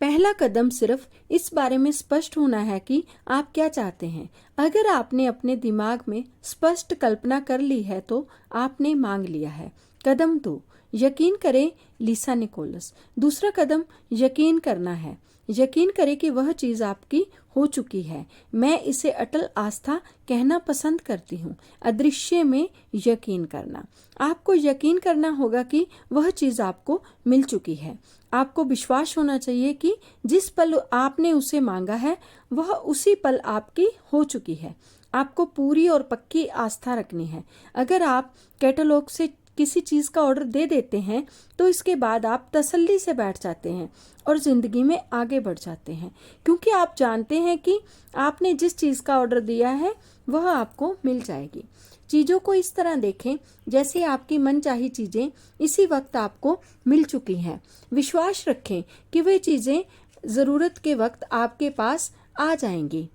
पहला कदम सिर्फ इस बारे में स्पष्ट होना है कि आप क्या चाहते हैं। अगर आपने अपने दिमाग में स्पष्ट कल्पना कर ली है तो आपने मांग लिया है। कदम 2, यकीन करें, लिसा निकोलस। दूसरा कदम यकीन करना है। यकीन करें कि वह चीज़ आपकी हो चुकी है। मैं इसे अटल आस्था कहना पसंद करती हूँ। अदृश्य में यकीन करना। आपको यकीन करना होगा कि वह चीज़ आपको मिल चुकी है। आपको विश्वास होना चाहिए कि जिस पल आपने उसे मांगा है वह उसी पल आपकी हो चुकी है। आपको पूरी और पक्की आस्था रखनी है। अगर आप कैटलॉग से किसी चीज़ का ऑर्डर दे देते हैं तो इसके बाद आप तसल्ली से बैठ जाते हैं और ज़िंदगी में आगे बढ़ जाते हैं, क्योंकि आप जानते हैं कि आपने जिस चीज़ का ऑर्डर दिया है वह आपको मिल जाएगी। चीज़ों को इस तरह देखें जैसे आपकी मनचाही चीज़ें इसी वक्त आपको मिल चुकी हैं। विश्वास रखें कि वे चीज़ें ज़रूरत के वक्त आपके पास आ जाएंगी।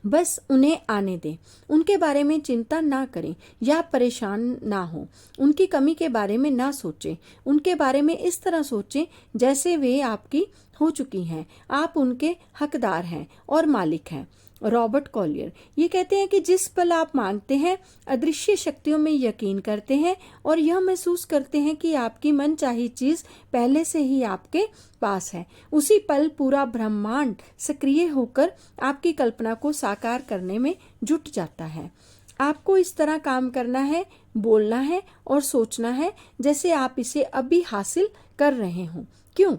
बस उन्हें आने दें। उनके बारे में चिंता ना करें या परेशान ना हो। उनकी कमी के बारे में ना सोचें। उनके बारे में इस तरह सोचें जैसे वे आपकी हो चुकी हैं। आप उनके हकदार हैं और मालिक हैं। रॉबर्ट कॉलियर ये कहते हैं कि जिस पल आप मांगते हैं, अदृश्य शक्तियों में यकीन करते हैं और यह महसूस करते हैं कि आपकी मनचाही चीज़ पहले से ही आपके पास है, उसी पल पूरा ब्रह्मांड सक्रिय होकर आपकी कल्पना को साकार करने में जुट जाता है। आपको इस तरह काम करना है, बोलना है और सोचना है जैसे आप इसे अभी हासिल कर रहे हों। क्यों?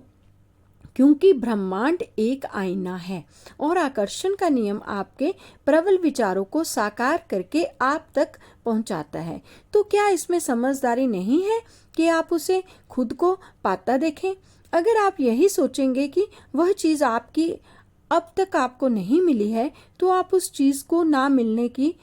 क्योंकि ब्रह्मांड एक आईना है और आकर्षण का नियम आपके प्रबल विचारों को साकार करके आप तक पहुंचाता है। तो क्या इसमें समझदारी नहीं है कि आप उसे खुद को पाता देखें? अगर आप यही सोचेंगे कि वह चीज़ आपकी अब तक आपको नहीं मिली है तो आप उस चीज़ को ना मिलने की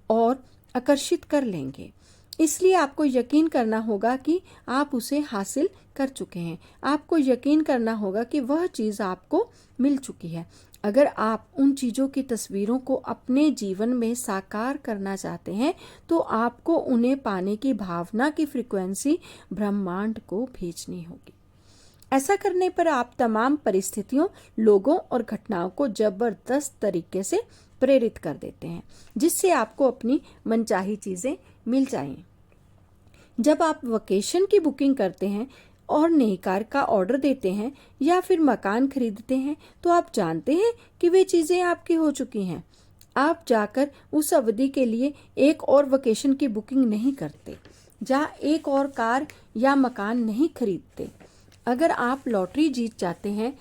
और आकर्षित कर लेंगे। इसलिए आपको यकीन करना होगा कि आप उसे हासिल कर चुके हैं। आपको यकीन करना होगा कि वह चीज़ आपको मिल चुकी है। अगर आप उन चीज़ों की तस्वीरों को अपने जीवन में साकार करना चाहते हैं तो आपको उन्हें पाने की भावना की फ्रीक्वेंसी ब्रह्मांड को भेजनी होगी। ऐसा करने पर आप तमाम परिस्थितियों, लोगों और घटनाओं को जबरदस्त तरीके से प्रेरित कर देते हैं जिससे आपको अपनी मनचाही चीज़ें मिल जाएं। जब आप वेकेशन की बुकिंग करते हैं और नई कार का ऑर्डर देते हैं या फिर मकान खरीदते हैं तो आप जानते हैं कि वे चीज़ें आपकी हो चुकी हैं। आप जाकर उस अवधि के लिए एक और वेकेशन की बुकिंग नहीं करते, जहाँ एक और कार या मकान नहीं खरीदते। अगर आप लॉटरी जीत जाते हैं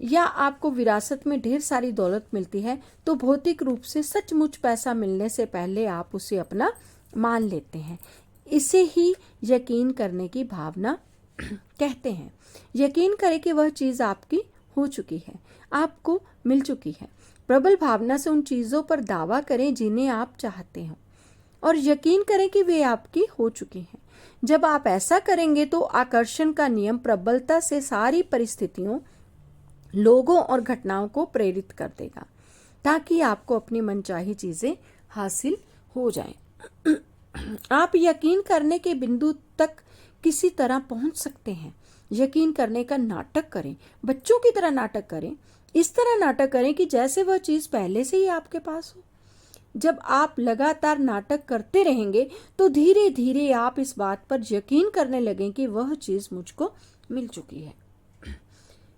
या आपको विरासत में ढेर सारी दौलत मिलती है तो भौतिक रूप से सचमुच पैसा मिलने से पहले आप उसे अपना मान लेते हैं। इसे ही यकीन करने की भावना कहते हैं। यकीन करें कि वह चीज़ आपकी हो चुकी है, आपको मिल चुकी है। प्रबल भावना से उन चीज़ों पर दावा करें जिन्हें आप चाहते हो और यकीन करें कि वे आपकी हो चुकी हैं। जब आप ऐसा करेंगे तो आकर्षण का नियम प्रबलता से सारी परिस्थितियों, लोगों और घटनाओं को प्रेरित कर देगा ताकि आपको अपनी मनचाही चीज़ें हासिल हो जाएं। आप यकीन करने के बिंदु तक किसी तरह पहुंच सकते हैं। यकीन करने का नाटक करें, बच्चों की तरह नाटक करें। इस तरह नाटक करें कि जैसे वह चीज़ पहले से ही आपके पास हो। जब आप लगातार नाटक करते रहेंगे तो धीरे धीरे आप इस बात पर यकीन करने लगें कि वह चीज़ मुझको मिल चुकी है।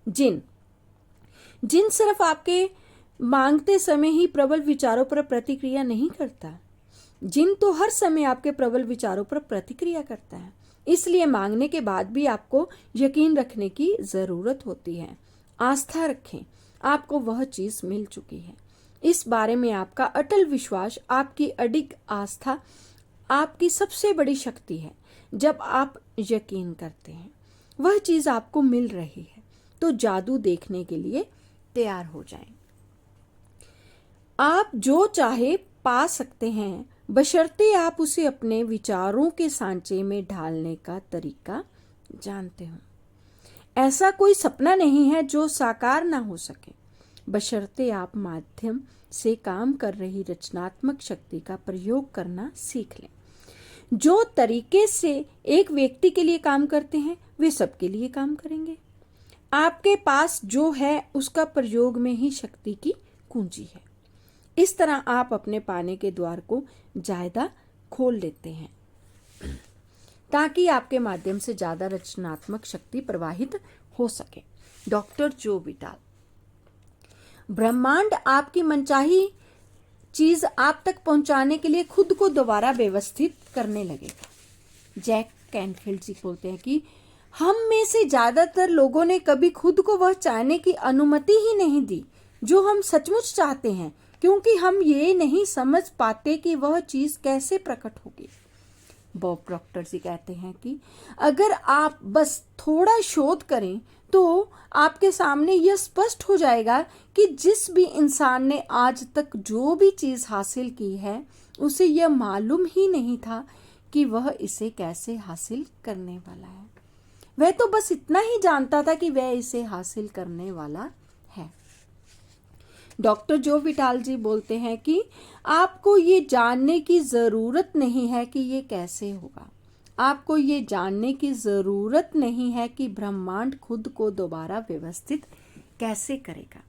जिन सिर्फ आपके मांगते समय ही प्रबल विचारों पर प्रतिक्रिया नहीं करता, जिन तो हर समय आपके प्रबल विचारों पर प्रतिक्रिया करता है। इसलिए मांगने के बाद भी आपको यकीन रखने की ज़रूरत होती है। आस्था रखें, आपको वह चीज़ मिल चुकी है। इस बारे में आपका अटल विश्वास, आपकी अडिग आस्था आपकी सबसे बड़ी शक्ति है। जब आप यकीन करते हैं वह चीज़ आपको मिल रही है तो जादू देखने के लिए तैयार हो जाएं। आप जो चाहे पा सकते हैं बशर्ते आप उसे अपने विचारों के सांचे में ढालने का तरीका जानते हो। ऐसा कोई सपना नहीं है जो साकार ना हो सके, बशर्ते आप माध्यम से काम कर रही रचनात्मक शक्ति का प्रयोग करना सीख लें। जो तरीके से एक व्यक्ति के लिए काम करते हैं वे सबके लिए काम करेंगे। आपके पास जो है उसका प्रयोग में ही शक्ति की कुंजी है। इस तरह आप अपने पाने के द्वार को ज्यादा खोल लेते हैं ताकि आपके माध्यम से ज्यादा रचनात्मक शक्ति प्रवाहित हो सके। डॉक्टर जो विटाल। ब्रह्मांड आपकी मनचाही चीज आप तक पहुंचाने के लिए खुद को दोबारा व्यवस्थित करने लगेगा। जैक कैनफील्ड जी बोलते हैं कि हम में से ज्यादातर लोगों ने कभी खुद को वह चाहने की अनुमति ही नहीं दी जो हम सचमुच चाहते हैं, क्योंकि हम ये नहीं समझ पाते कि वह चीज कैसे प्रकट होगी। बॉब प्रॉक्टर जी कहते हैं कि अगर आप बस थोड़ा शोध करें तो आपके सामने यह स्पष्ट हो जाएगा कि जिस भी इंसान ने आज तक जो भी चीज हासिल की है उसे यह मालूम ही नहीं था कि वह इसे कैसे हासिल करने वाला है। वह तो बस इतना ही जानता था कि वह इसे हासिल करने वाला है। डॉक्टर जो विटाल जी बोलते हैं कि आपको ये जानने की जरूरत नहीं है कि ये कैसे होगा। आपको ये जानने की जरूरत नहीं है कि ब्रह्मांड खुद को दोबारा व्यवस्थित कैसे करेगा।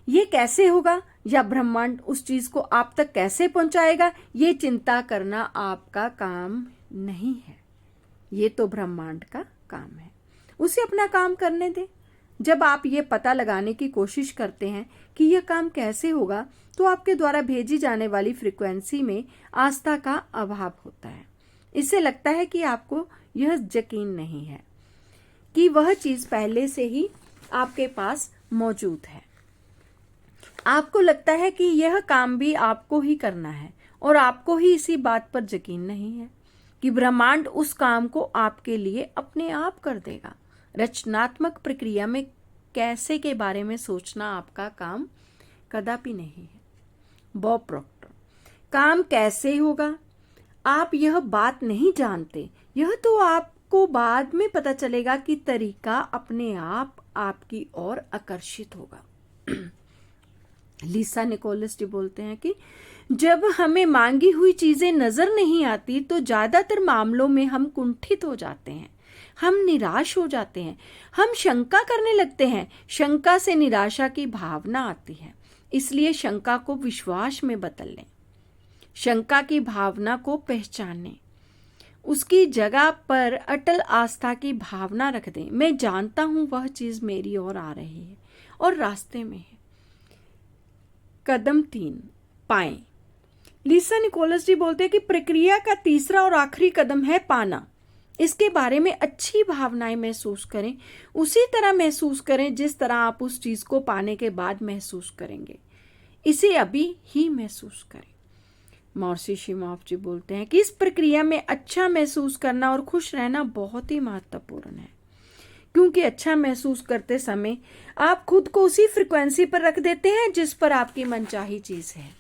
ये कैसे होगा या ब्रह्मांड उस चीज को आप तक कैसे पहुंचाएगा, ये चिंता करना आपका काम नहीं है। ये तो ब्रह्मांड का काम है, उसे अपना काम करने दें। जब आप ये पता लगाने की कोशिश करते हैं कि यह काम कैसे होगा तो आपके द्वारा भेजी जाने वाली फ्रीक्वेंसी में आस्था का अभाव होता है। इससे लगता है कि आपको यह यकीन नहीं है कि वह चीज पहले से ही आपके पास मौजूद है। आपको लगता है कि यह काम भी आपको ही करना है और आपको ही इसी बात पर यकीन नहीं है कि ब्रह्मांड उस काम को आपके लिए अपने आप कर देगा। रचनात्मक प्रक्रिया में कैसे के बारे में सोचना आपका काम कदापि नहीं है। Bob Procter. काम कैसे होगा आप यह बात नहीं जानते, यह तो आपको बाद में पता चलेगा कि तरीका अपने आप आपकी ओर आकर्षित होगा। लीसा निकोलस जी बोलते हैं कि जब हमें मांगी हुई चीजें नजर नहीं आती तो ज्यादातर मामलों में हम कुंठित हो जाते हैं, हम निराश हो जाते हैं, हम शंका करने लगते हैं। शंका से निराशा की भावना आती है, इसलिए शंका को विश्वास में बदल लें। शंका की भावना को पहचानें, उसकी जगह पर अटल आस्था की भावना रख दें। मैं जानता हूं वह चीज मेरी ओर आ रही है और रास्ते में है। कदम 3 पाएं। लीसा निकोलस जी बोलते हैं कि प्रक्रिया का तीसरा और आखिरी कदम है पाना। इसके बारे में अच्छी भावनाएं महसूस करें, उसी तरह महसूस करें जिस तरह आप उस चीज को पाने के बाद महसूस करेंगे। इसे अभी ही महसूस करें। मॉर्सी शिमॉफ जी बोलते हैं कि इस प्रक्रिया में अच्छा महसूस करना और खुश रहना बहुत ही महत्वपूर्ण है, क्योंकि अच्छा महसूस करते समय आप खुद को उसी फ्रिक्वेंसी पर रख देते हैं जिस पर आपकी मनचाही चीज है।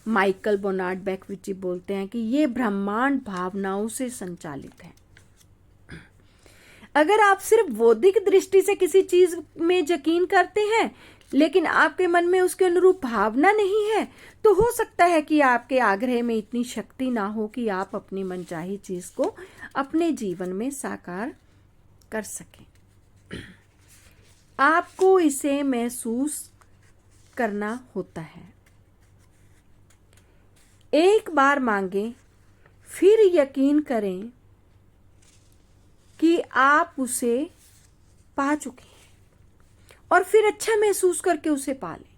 माइकल बोनार्ड बैकविच जी बोलते हैं कि ये ब्रह्मांड भावनाओं से संचालित है। अगर आप सिर्फ बौद्धिक दृष्टि से किसी चीज में यकीन करते हैं लेकिन आपके मन में उसके अनुरूप भावना नहीं है, तो हो सकता है कि आपके आग्रह में इतनी शक्ति ना हो कि आप अपनी मनचाही चीज को अपने जीवन में साकार कर सकें। आपको इसे महसूस करना होता है। एक बार मांगें, फिर यकीन करें कि आप उसे पा चुके हैं और फिर अच्छा महसूस करके उसे पा लें।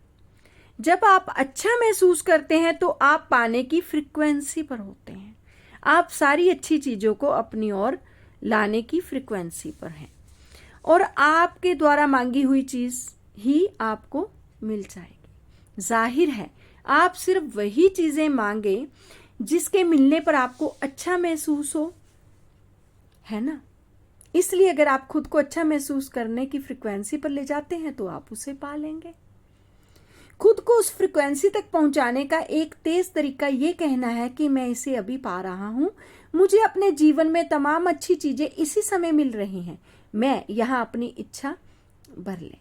जब आप अच्छा महसूस करते हैं तो आप पाने की फ्रीक्वेंसी पर होते हैं। आप सारी अच्छी चीजों को अपनी ओर लाने की फ्रीक्वेंसी पर हैं और आपके द्वारा मांगी हुई चीज ही आपको मिल जाएगी। जाहिर है आप सिर्फ वही चीजें मांगे जिसके मिलने पर आपको अच्छा महसूस हो, है ना। इसलिए अगर आप खुद को अच्छा महसूस करने की फ्रीक्वेंसी पर ले जाते हैं तो आप उसे पा लेंगे। खुद को उस फ्रीक्वेंसी तक पहुंचाने का एक तेज तरीका ये कहना है कि मैं इसे अभी पा रहा हूं, मुझे अपने जीवन में तमाम अच्छी चीजें इसी समय मिल रही हैं, मैं यहां अपनी इच्छा भर ले।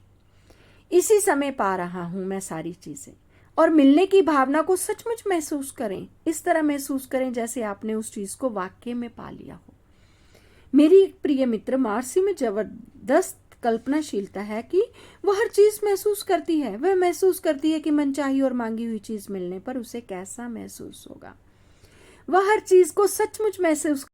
इसी समय पा रहा हूं मैं सारी चीजें। और मिलने की भावना को सचमुच महसूस करें। इस तरह महसूस करें जैसे आपने उस चीज को वाकई में पा लिया हो। मेरी एक प्रिय मित्र मार्सी में 10 कल्पनाशीलता है कि वह हर चीज महसूस करती है। वह महसूस करती है कि मनचाही और मांगी हुई चीज मिलने पर उसे कैसा महसूस होगा। वह हर चीज को सचमुच महसूस